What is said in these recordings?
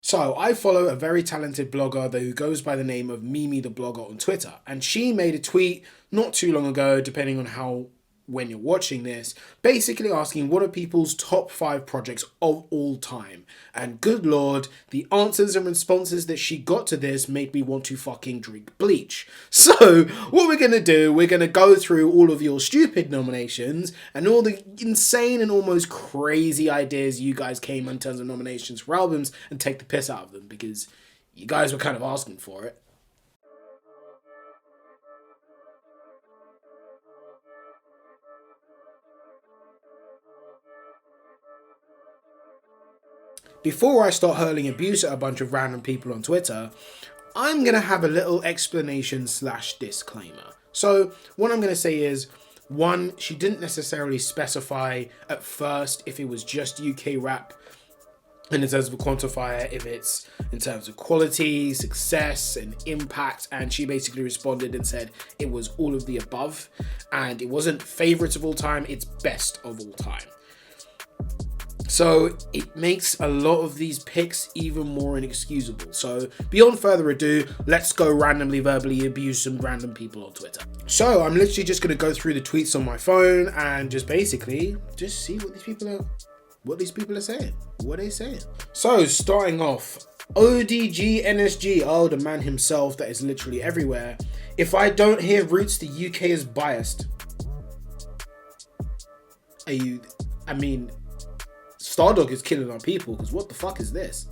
So I follow a very talented blogger who goes by the name of Mimi the Blogger on Twitter, and she made a tweet not too long ago, depending on when you're watching this, basically asking what are people's top 5 projects of all time. And good lord, the answers and responses that she got to this made me want to fucking drink bleach. So what we're going to do, we're going to go through all of your stupid nominations and all the insane and almost crazy ideas you guys came in terms of nominations for albums and take the piss out of them, because you guys were kind of asking for it. Before I start hurling abuse at a bunch of random people on Twitter, I'm going to have a little explanation / disclaimer. So what I'm going to say is, one, she didn't necessarily specify at first if it was just UK rap, and in terms of a quantifier, if it's in terms of quality, success, and impact, and she basically responded and said it was all of the above, and it wasn't favourites of all time, it's best of all time. So it makes a lot of these picks even more inexcusable. So beyond further ado, let's go randomly verbally abuse some random people on Twitter. So I'm literally just going to go through the tweets on my phone and just basically just see what these people are saying. What are they saying? So starting off, ODG NSG, oh, the man himself that is literally everywhere. If I don't hear Roots, the UK is biased. Stardog is killing our people, because what the fuck is this?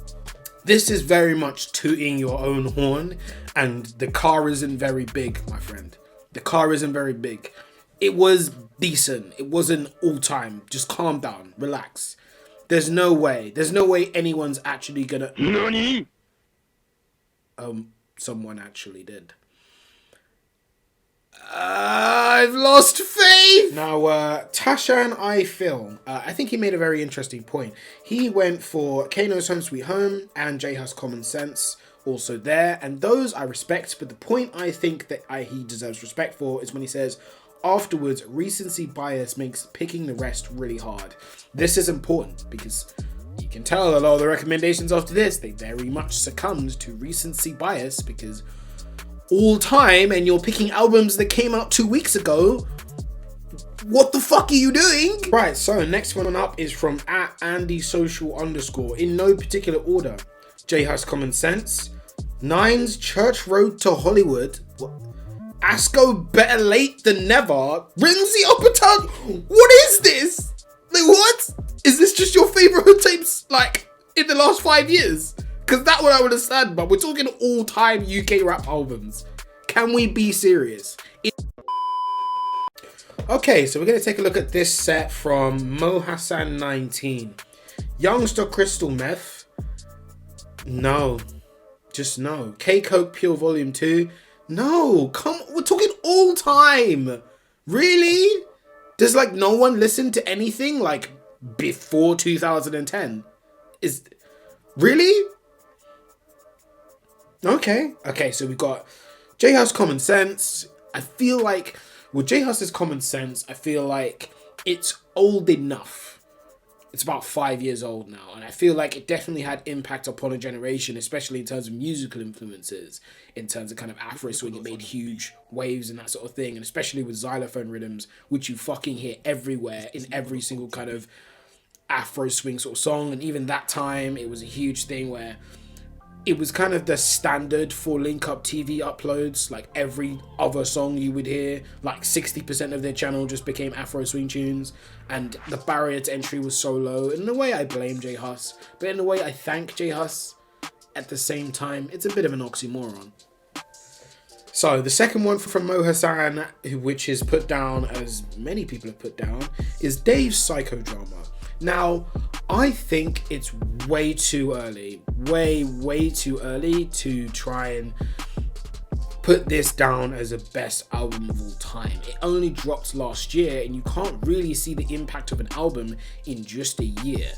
This is very much tooting your own horn, and the car isn't very big, my friend. The car isn't very big. It was decent. It wasn't all time. Just calm down. Relax. There's no way anyone's actually gonna... NANI? Someone actually did. I've lost faith! Now, Tasha and I Phil, I think he made a very interesting point. He went for Kano's Home Sweet Home and J Hus Common Sense, also there, and those I respect, but the point I think that he deserves respect for is when he says, afterwards, recency bias makes picking the rest really hard. This is important because you can tell a lot of the recommendations after this, they very much succumbed to recency bias, because all time and you're picking albums that came out 2 weeks ago. What the fuck are you doing? Right, so next one up is from @AndySocial_, in no particular order. J Hus Common Sense, Nines Church Road to Hollywood, what? Asco Better Late Than Never, Rings the Upper Tongue. What is this? Like, what? Is this just your favourite tapes, like, in the last 5 years? Because that one I would understand, but we're talking all-time UK rap albums. Can we be serious? Okay, so we're going to take a look at this set from Mo Hassan 19. Youngster Crystal Meth. No. Just no. K-Coke Pure Volume 2. No. We're talking all-time. Really? Does, like, no one listen to anything, like, before 2010? Really? Okay, so we've got J Hus Common Sense. I feel like with J Hus's Common Sense, I feel like it's old enough. It's about 5 years old now, and I feel like it definitely had impact upon a generation, especially in terms of musical influences, in terms of kind of Afro swing. It made huge waves and that sort of thing, and especially with xylophone rhythms, which you fucking hear everywhere in every single kind of Afro swing sort of song. And even that time, it was a huge thing where it was kind of the standard for Link Up TV uploads. Like every other song you would hear, like 60% of their channel just became Afro swing tunes, and the barrier to entry was so low. In a way, I blame J Hus, but in a way, I thank J Hus. At the same time, it's a bit of an oxymoron. So the second one from Mo Hassan, which is put down, as many people have put down, is Dave's Psychodrama. Now, I think it's way too early, way too early to try and put this down as a best album of all time. It only dropped last year, and you can't really see the impact of an album in just a year.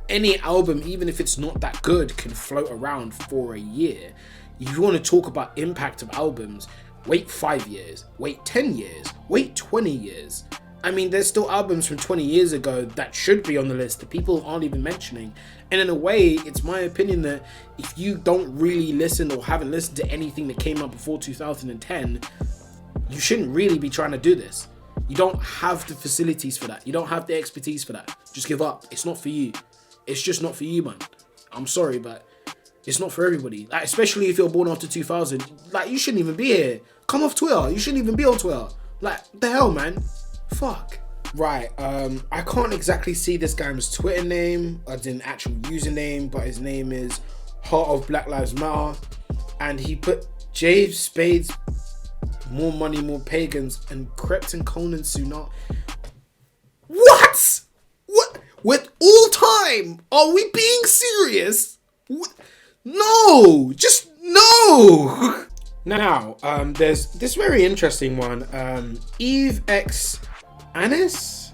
Any album, even if it's not that good, can float around for a year. If you want to talk about impact of albums, wait 5 years, wait 10 years, wait 20 years. I mean, there's still albums from 20 years ago that should be on the list that people aren't even mentioning. And in a way, it's my opinion that if you don't really listen or haven't listened to anything that came out before 2010, you shouldn't really be trying to do this. You don't have the facilities for that. You don't have the expertise for that. Just give up. It's not for you. It's just not for you, man. I'm sorry, but it's not for everybody. Like, especially if you're born after 2000. Like, you shouldn't even be here. Come off Twitter. You shouldn't even be on Twitter. Like, the hell, man? Fuck. Right, I can't exactly see this guy's Twitter name, as in actual username, but his name is Heart of Black Lives Matter, and he put Jay Spades, more money, more pagans, and Krypton Conan Sunat. What? What? With all time? Are we being serious? What? No, just no. Now, there's this very interesting one. Eve X Anis,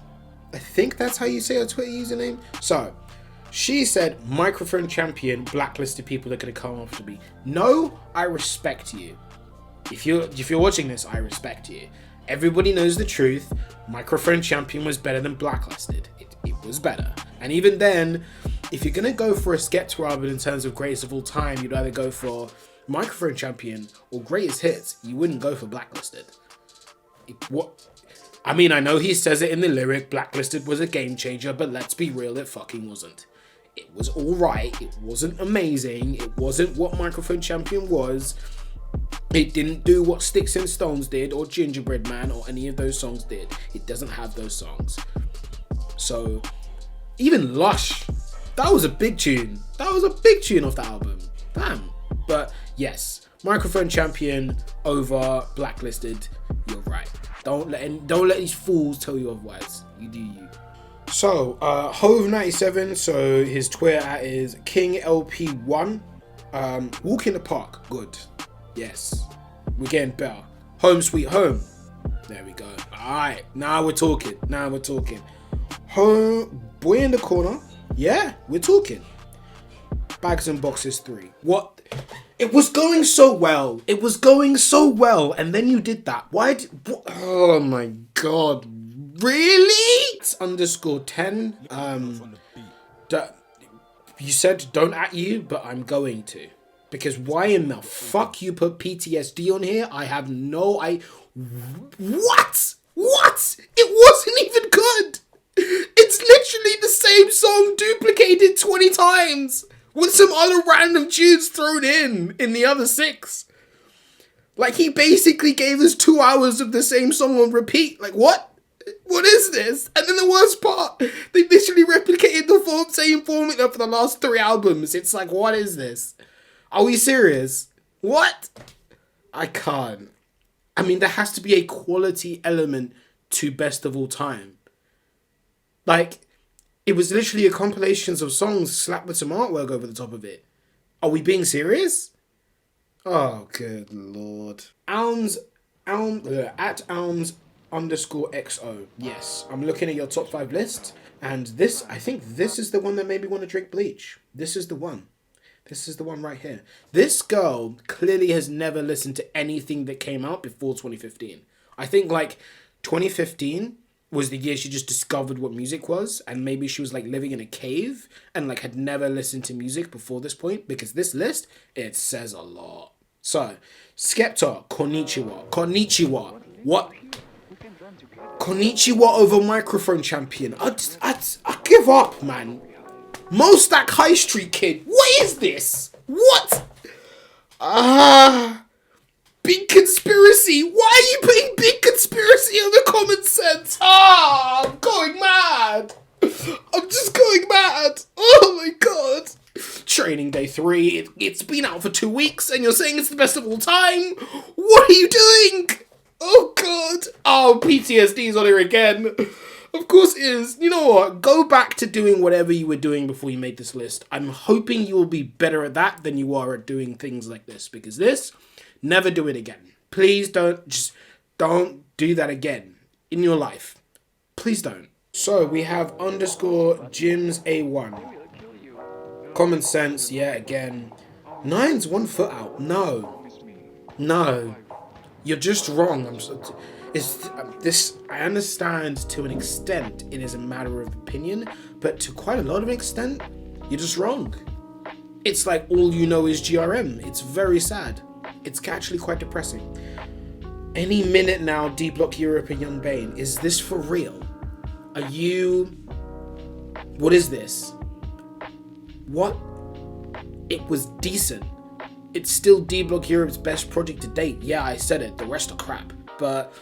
I think that's how you say her Twitter username. So, she said, microphone champion, blacklisted people are gonna come after me. No, I respect you. If you're watching this, I respect you. Everybody knows the truth. Microphone champion was better than blacklisted. It was better. And even then, if you're gonna go for a Skepta album in terms of greatest of all time, you'd either go for microphone champion or greatest hits. You wouldn't go for blacklisted. I mean, I know he says it in the lyric, Blacklisted was a game changer, but let's be real, it fucking wasn't. It was alright, it wasn't amazing, it wasn't what Microphone Champion was, it didn't do what Sticks and Stones did, or Gingerbread Man, or any of those songs did. It doesn't have those songs. So, even Lush, that was a big tune. That was a big tune off the album. Damn. But, yes, Microphone Champion over Blacklisted, you're right. Don't let these fools tell you otherwise. You do you. So, Hove97, so his Twitter at is KingLP1. Walk in the Park, good. Yes. We're getting better. Home Sweet Home. There we go. Alright, now we're talking. Home Boy in the Corner. Yeah, we're talking. Bags and Boxes 3. What? It was going so well. And then you did that. Oh my god. Really? It's _10. You said don't at you, but I'm going to. Because why in the fuck you put PTSD on here? I have no... What? It wasn't even good. It's literally the same song duplicated 20 times. With some other random tunes thrown in the other 6. Like, he basically gave us 2 hours of the same song on repeat. Like, what? What is this? And then the worst part, they literally replicated the same formula for the last 3 albums. It's like, what is this? Are we serious? What? I can't. I mean, there has to be a quality element to Best of All Time. Like... It was literally a compilation of songs slapped with some artwork over the top of it. Are we being serious? Oh, good lord. At Alms_XO. Yes, I'm looking at your top 5 list. And I think this is the one that made me want to drink bleach. This is the one. This is the one right here. This girl clearly has never listened to anything that came out before 2015. I think, like, 2015... was the year she just discovered what music was, and maybe she was like living in a cave and like had never listened to music before this point, because this list, it says a lot. So, Skepta, Konnichiwa. What? Konnichiwa over Microphone Champion. I give up, man. Mostak High Street Kid. What is this? What? Big Conspiracy. Why are you putting Big Conspiracy on the Common Sense? I'm going mad. I'm just going mad. Oh my god. Training Day 3. It's been out for 2 weeks and you're saying it's the best of all time? What are you doing? Oh god. Oh, PTSD's on here again. Of course it is. You know what? Go back to doing whatever you were doing before you made this list. I'm hoping you will be better at that than you are at doing things like this, because this... Never do it again. Please don't do that again in your life. Please don't. So we have _Jims_A1. Common Sense, yeah, again. 9's 1 foot out. No. You're just wrong. Is this, I understand to an extent it is a matter of opinion, but to quite a lot of extent, you're just wrong. It's like all you know is GRM. It's very sad. It's actually quite depressing. Any minute now, D Block Europe and Young Bane. Is this for real? Are you... What is this? What? It was decent. It's still D Block Europe's best project to date. Yeah, I said it. The rest are crap. But,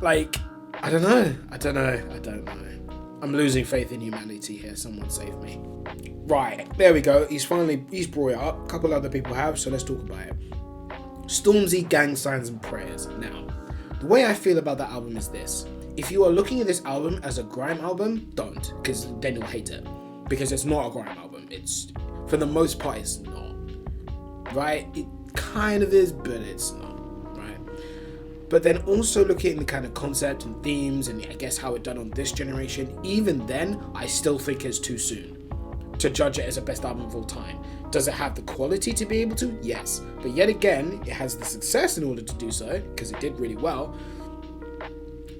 like, I don't know. I'm losing faith in humanity here. Someone save me. Right, there we go. He's brought it up. A couple other people have, so let's talk about it. Stormzy, Gang Signs and Prayers. Now, the way I feel about that album is this. If you are looking at this album as a grime album, don't, because then you'll hate it. Because it's not a grime album. It's, for the most part, it's not. Right? It kind of is, but it's not. Right? But then also looking at the kind of concept and themes and I guess how it done on this generation, even then, I still think it's too soon to judge it as a best album of all time. Does it have the quality to be able to? Yes. But yet again, it has the success in order to do so, because it did really well.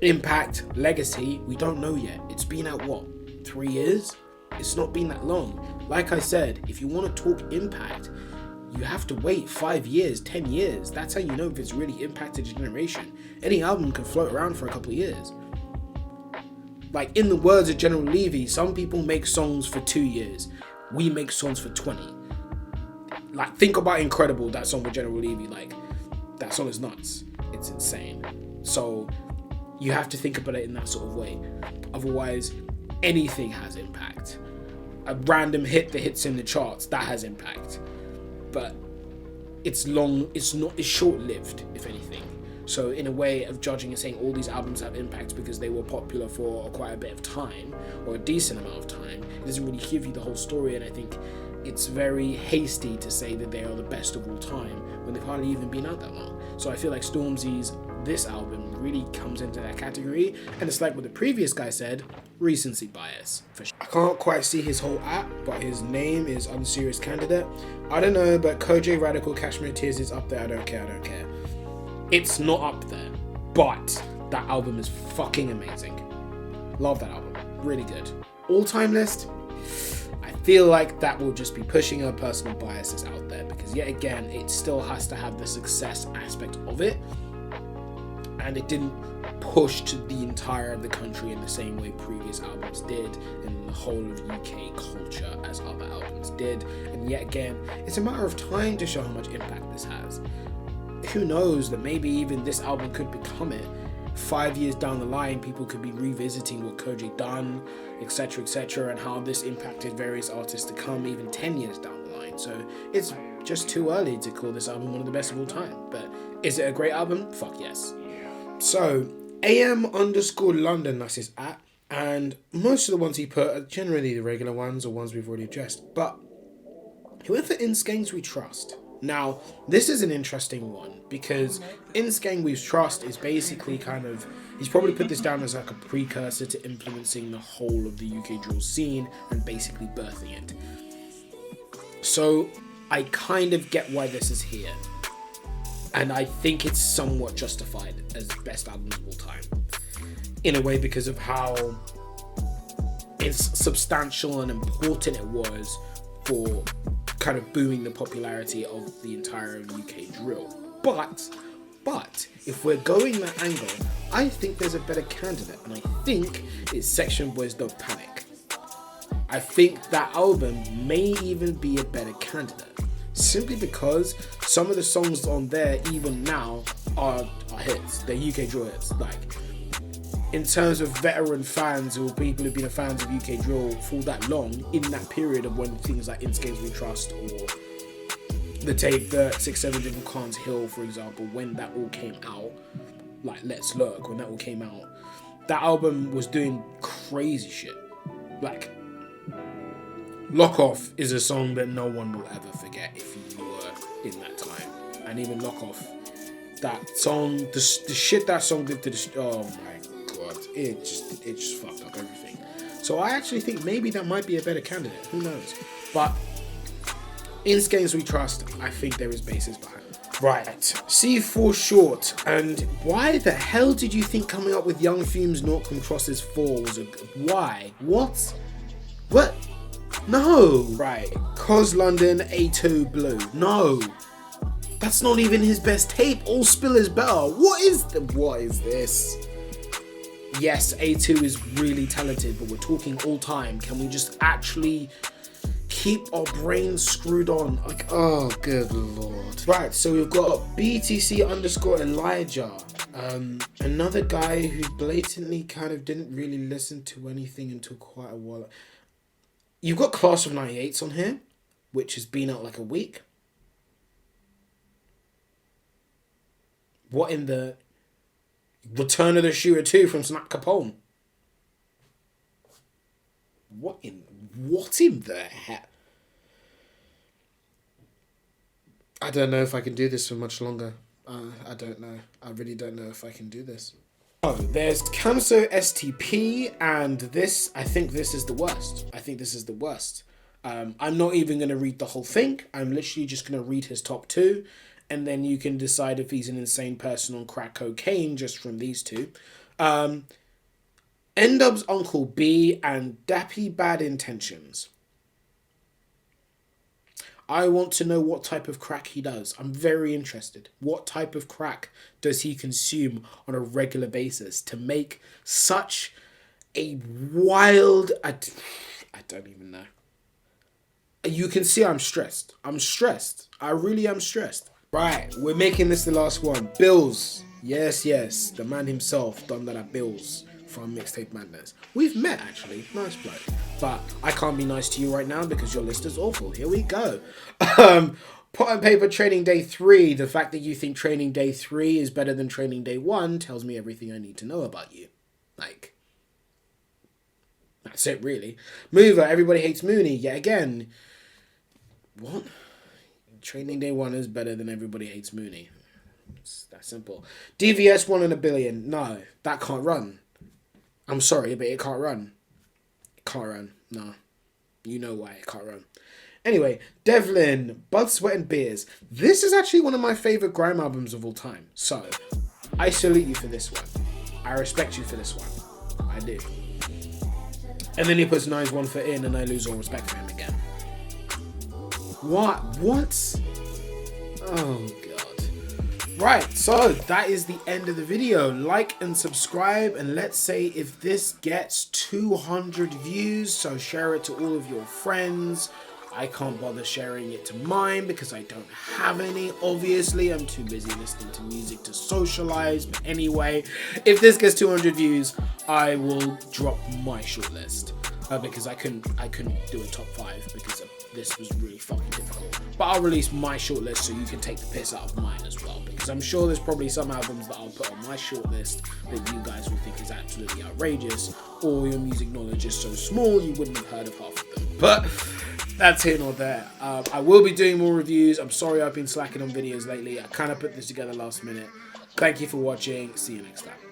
Impact, legacy, we don't know yet. It's been out, what, 3 years? It's not been that long. Like I said, if you want to talk impact, you have to wait 5 years, 10 years. That's how you know if it's really impacted a generation. Any album can float around for a couple of years. Like, in the words of General Levy, some people make songs for 2 years. We make songs for 20. Like, think about Incredible, that song with General Levy. Like, that song is nuts. It's insane. So, you have to think about it in that sort of way. Otherwise, anything has impact. A random hit that hits in the charts, that has impact. But it's short-lived, if anything. So in a way of judging and saying all these albums have impact because they were popular for quite a bit of time, or a decent amount of time, it doesn't really give you the whole story, and I think it's very hasty to say that they are the best of all time when they've hardly even been out that long. So I feel like Stormzy's this album really comes into that category, and it's like what the previous guy said, recency bias. For sure. I can't quite see his whole app, but his name is Unserious Candidate. I don't know, but Koj Radical Cashmere Tears is up there. I don't care. It's not up there, but that album is fucking amazing. Love that album. Really good. All-time list, I feel like that will just be pushing her personal biases out there, because yet again, it still has to have the success aspect of it, and it didn't push to the entire of the country in the same way previous albums did, and the whole of UK culture as other albums did. And yet again, it's a matter of time to show how much impact this has. Who knows that maybe even this album could become it. 5 years down the line, people could be revisiting what Koj done, etc., and how this impacted various artists to come even 10 years down the line. So it's just too early to call this album one of the best of all time. But is it a great album? Fuck yes. So AM_London, that's his at, and most of the ones he put are generally the regular ones or ones we've already addressed. But he went for In Skanks We Trust. Now, this is an interesting one, because In Skanks We Trust is basically kind of, he's probably put this down as like a precursor to influencing the whole of the UK drill scene and basically birthing it. So I kind of get why this is here. And I think it's somewhat justified as best album of all time. In a way, because of how it's substantial and important it was for kind of booming the popularity of the entire UK drill. But if we're going that angle, I think there's a better candidate, and I think it's Section Boys Don't Panic. I think that album may even be a better candidate, simply because some of the songs on there even now are hits. They're UK drill hits. Like, in terms of veteran fans or people who've been fans of UK drill for that long, in that period of when things like In Skanks We Trust or the tape that 6-7 Different Cons Hill, for example, when that all came out, like Let's Look, when that all came out, that album was doing crazy shit. Like, Lock Off is a song that no one will ever forget if you were in that time. And even Lock Off, that song, the shit that song did to the, oh my god, it just fucked up everything. So I actually think maybe that might be a better candidate, who knows. But In Skanks We Trust, I think there is basis behind. Right, C4 short, and why the hell did you think coming up with Young Fumes Naught Can Crosses 4 was a... Why? What? What? No! Right, Cos London A2 Blue. No! That's not even his best tape. All Spill is better. What is this? Yes, A2 is really talented, but we're talking all time. Can we just actually keep our brains screwed on? Like, oh, good lord. Right, so we've got BTC underscore Elijah. Another guy who blatantly kind of didn't really listen to anything until quite a while. You've got Class of 98s on here, which has been out like a week. What in the... Return of the Shooter 2 from Snap Capone? What in the heck? I don't know if I can do this for much longer. I don't know. I really don't know if I can do this. Oh, there's Canso STP, and this, I think this is the worst. I think this is the worst. I'm not even going to read the whole thing. I'm literally just going to read his top 2, and then you can decide if he's an insane person on crack cocaine just from these 2. N-Dub's Uncle B and Dappy Bad Intentions. I want to know what type of crack he does. I'm very interested. What type of crack does he consume on a regular basis to make such a wild... I don't even know. You can see I'm stressed. I'm stressed. I really am stressed. Right, we're making this the last one. Bills. Yes, yes. The man himself, Don Dada Bills from Mixtape Madness. We've met, actually. Nice bloke. But I can't be nice to you right now because your list is awful. Here we go. Pot and Paper Training Day 3. The fact that you think Training Day 3 is better than Training Day 1 tells me everything I need to know about you. Like, that's it, really. Mover, Everybody Hates Mooney. Yet again. What? Training Day 1 is better than Everybody Hates Mooney. It's that simple. DVS 1 in a billion. No, that can't run. I'm sorry, but it can't run. It can't run. No. You know why it can't run. Anyway, Devlin, Blood, Sweat and Beers. This is actually one of my favourite grime albums of all time. So, I salute you for this one. I respect you for this one. I do. And then he puts Nine's 1 foot in and I lose all respect for him again. What? Oh, God. Right, so that is the end of the video. Like and subscribe, and let's say if this gets 200 views, so share it to all of your friends. I can't bother sharing it to mine because I don't have any, obviously. I'm too busy listening to music to socialize. But anyway, if this gets 200 views, I will drop my shortlist. Because I couldn't do a top 5 because this was really fucking difficult. But I'll release my shortlist so you can take the piss out of mine as well. Because I'm sure there's probably some albums that I'll put on my shortlist that you guys will think is absolutely outrageous, or your music knowledge is so small you wouldn't have heard of half of them. But that's here nor there. I will be doing more reviews. I'm sorry I've been slacking on videos lately. I kind of put this together last minute. Thank you for watching. See you next time.